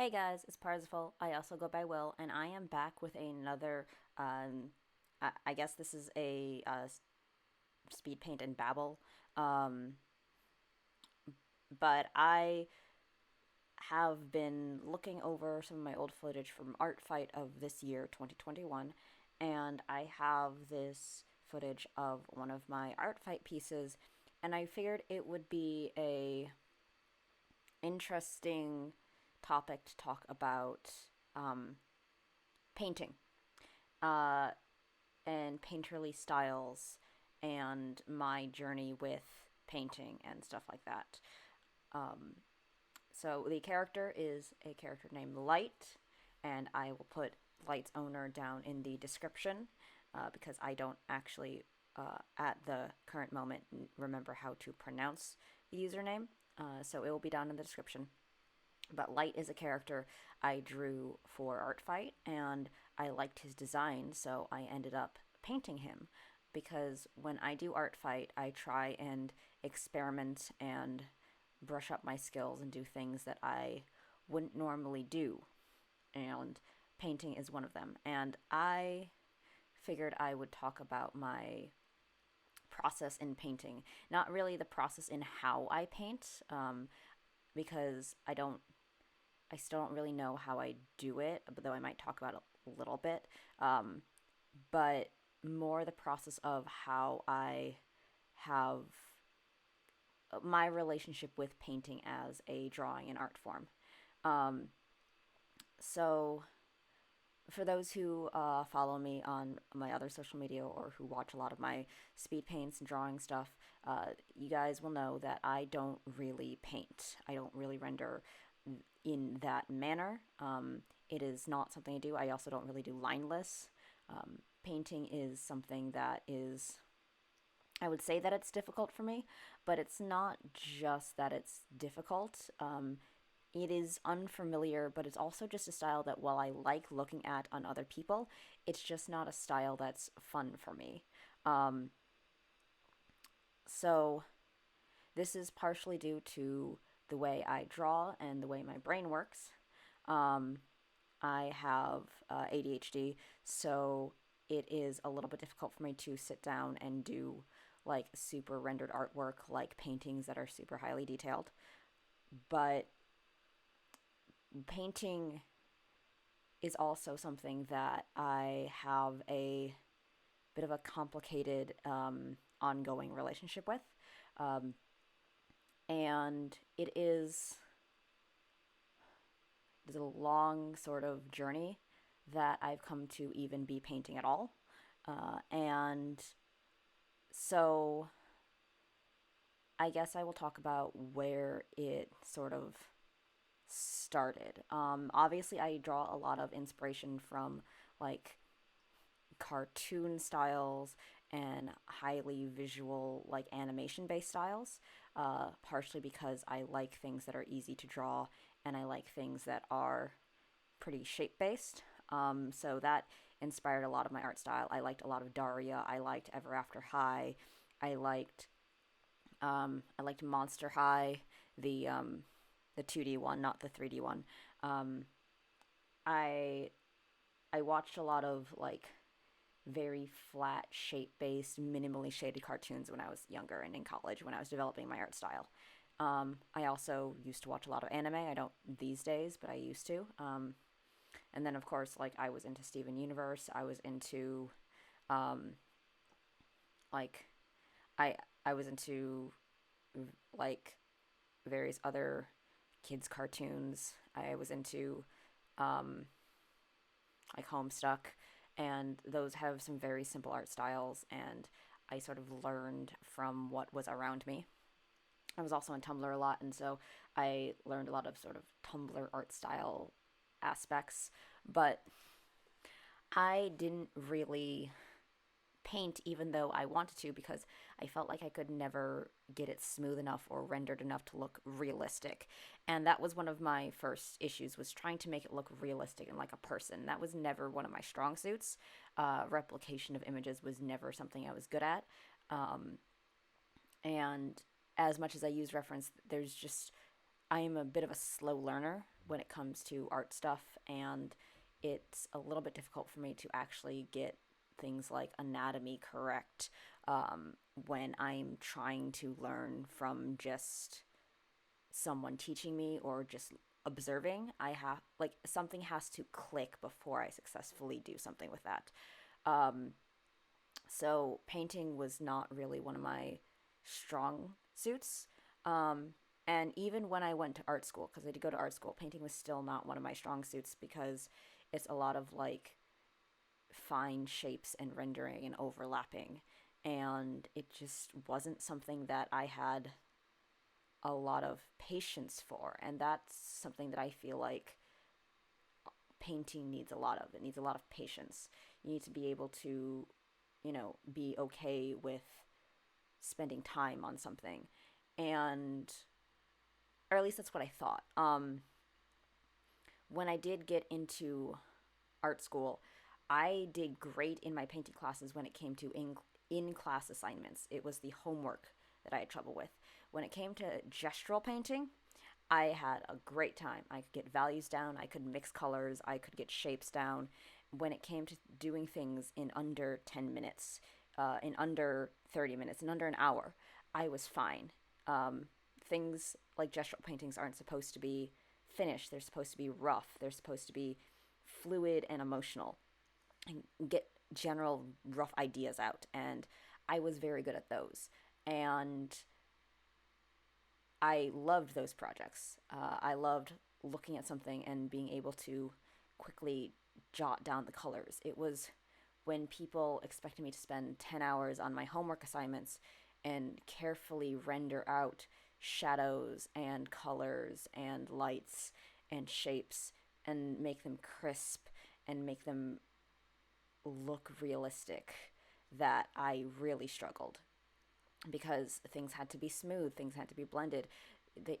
Hey guys, it's Parsifal. I also go by Will, and I am back with another. I guess this is a Speedpaint and Babble. Um, but I have been looking over some of my old footage from Art Fight of this year, 2021, and I have this footage of one of my Art Fight pieces, and I figured it would be a interesting topic to talk about painting uh, and painterly styles and my journey with painting and stuff like that. So the character is a character named Light, and I will put Light's owner down in the description because I don't actually, at the current moment, remember how to pronounce the username. So it will be down in the description. But Light is a character I drew for Art Fight, and I liked his design, so I ended up painting him. Because when I do Art Fight, I try and experiment and brush up my skills and do things that I wouldn't normally do. And painting is one of them. And I figured I would talk about my process in painting. Not really the process in how I paint, because I still don't really know how I do it, but though I might talk about it a little bit. But more the process of how I have my relationship with painting as a drawing and art form. So, for those who follow me on my other social media or who watch a lot of my speed paints and drawing stuff, you guys will know that I don't really paint. I don't really render in that manner. It is not something I do. I also don't really do lineless. Painting is something that is, I would say that it's difficult for me, but it's not just that it's difficult. It is unfamiliar, but it's also just a style that while I like looking at on other people, it's just not a style that's fun for me. So this is partially due to the way I draw and the way my brain works. I have ADHD, so it is a little bit difficult for me to sit down and do like super rendered artwork, like paintings that are super highly detailed. But painting is also something that I have a bit of a complicated ongoing relationship with. Um, and it's a long sort of journey that I've come to even be painting at all. And so I guess I will talk about where it sort of started. Obviously, I draw a lot of inspiration from like cartoon styles and highly visual, like animation based styles, partially because I like things that are easy to draw and I like things that are pretty shape based. So that inspired a lot of my art style. I liked a lot of Daria. I liked Ever After High. I liked I liked Monster High, the 2D one, not the 3D one. I I watched a lot of like very flat, shape based, minimally shaded cartoons when I was younger and in college when I was developing my art style. I also used to watch a lot of anime. I don't these days, but I used to. And then, of course, like I was into Steven Universe. I was into, like, I was into like various other kids cartoons. I was into like Homestuck, and those have some very simple art styles, and I sort of learned from what was around me. I was also on Tumblr a lot, and so I learned a lot of sort of Tumblr art style aspects, but I didn't really paint even though I wanted to because I felt like I could never get it smooth enough or rendered enough to look realistic. And that was one of my first issues was trying to make it look realistic and like a person. That was never one of my strong suits. Replication of images was never something I was good at. And as much as I use reference, I am a bit of a slow learner. when it comes to art stuff, and it's a little bit difficult for me to actually get things like anatomy correct when I'm trying to learn from just someone teaching me or just observing. I have like something has to click before I successfully do something with that. Um, so painting was not really one of my strong suits. Um, and even when I went to art school, because I did go to art school, painting was still not one of my strong suits because it's a lot of like fine shapes and rendering and overlapping. And it just wasn't something that I had a lot of patience for. And that's something that I feel like painting needs a lot of. It needs a lot of patience. You need to be able to, be okay with spending time on something. And, or at least that's what I thought. When I did get into art school, I did great in my painting classes when it came to in class assignments. It was the homework that I had trouble with. When it came to gestural painting, I had a great time. I could get values down, I could mix colors, I could get shapes down. When it came to doing things in under 10 minutes, in under 30 minutes, in under an hour, I was fine. Things like gestural paintings aren't supposed to be finished, they're supposed to be rough, they're supposed to be fluid and emotional and get general rough ideas out. And I was very good at those. And I loved those projects. I loved looking at something and being able to quickly jot down the colors. It was when people expected me to spend 10 hours on my homework assignments and carefully render out shadows and colors and lights and shapes and make them crisp and make them look realistic that I really struggled because things had to be smooth, things had to be blended.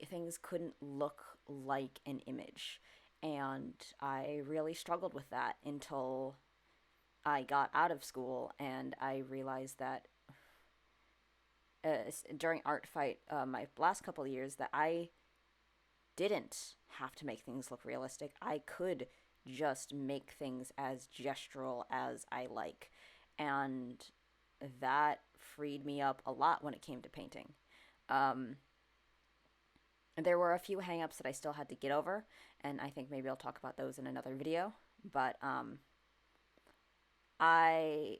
Things couldn't look like an image. And I really struggled with that until I got out of school and I realized that during art fight, my last couple of years, that I didn't have to make things look realistic. I could just make things as gestural as I like. And that freed me up a lot when it came to painting. Um, there were a few hangups that I still had to get over, and I think maybe I'll talk about those in another video. But I,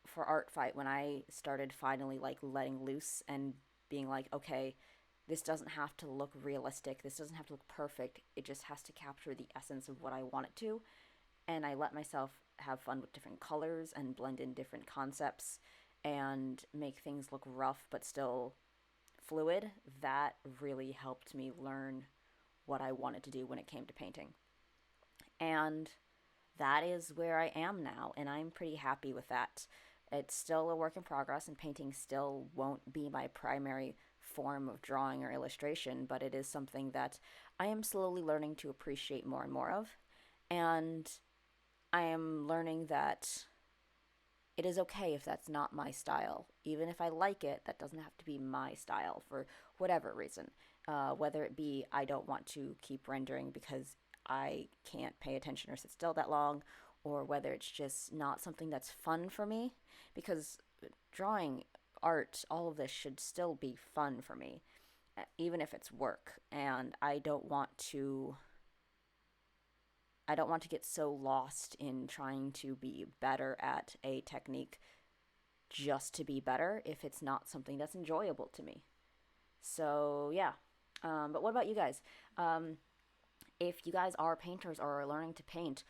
for art fight, when I started finally like letting loose and being like, okay, this doesn't have to look realistic, this doesn't have to look perfect, it just has to capture the essence of what I want it to. And I let myself have fun with different colors and blend in different concepts and make things look rough but still fluid. That really helped me learn what I wanted to do when it came to painting. And that is where I am now, and I'm pretty happy with that. It's still a work in progress, and painting still won't be my primary form of drawing or illustration, but it is something that I am slowly learning to appreciate more and more of. And I am learning that it is okay if that's not my style. Even if I like it, that doesn't have to be my style for whatever reason. Whether it be I don't want to keep rendering because I can't pay attention or sit still that long, or whether it's just not something that's fun for me, because drawing, art, all of this should still be fun for me, even if it's work. And I don't want to get so lost in trying to be better at a technique just to be better if it's not something that's enjoyable to me. So, yeah. But what about you guys? If you guys are painters or are learning to paint,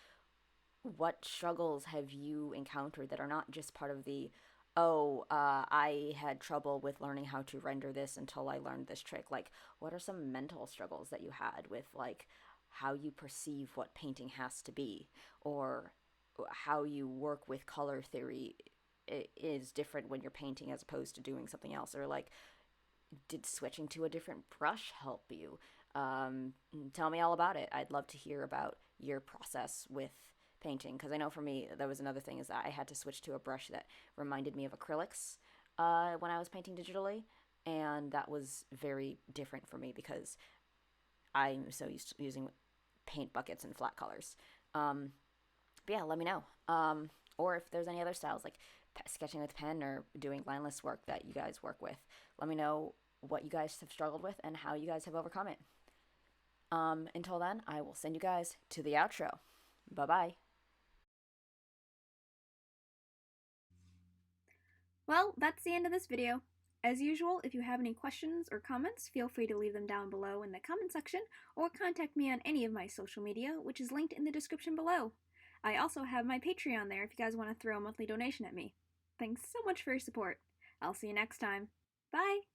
what struggles have you encountered that are not just part of the, I had trouble with learning how to render this until I learned this trick? Like, what are some mental struggles that you had with, like, how you perceive what painting has to be, or how you work with color theory is different when you're painting as opposed to doing something else, or like, did switching to a different brush help you? Tell me all about it. I'd love to hear about your process with painting, because I know for me, that was another thing, is that I had to switch to a brush that reminded me of acrylics when I was painting digitally, and that was very different for me because I'm so used to using paint buckets and flat colors. But yeah, let me know. Or if there's any other styles like sketching with pen or doing lineless work that you guys work with, let me know what you guys have struggled with and how you guys have overcome it. Until then, I will send you guys to the outro. Bye bye. Well, that's the end of this video. As usual, if you have any questions or comments, feel free to leave them down below in the comment section or contact me on any of my social media, which is linked in the description below. I also have my Patreon there if you guys want to throw a monthly donation at me. Thanks so much for your support. I'll see you next time. Bye!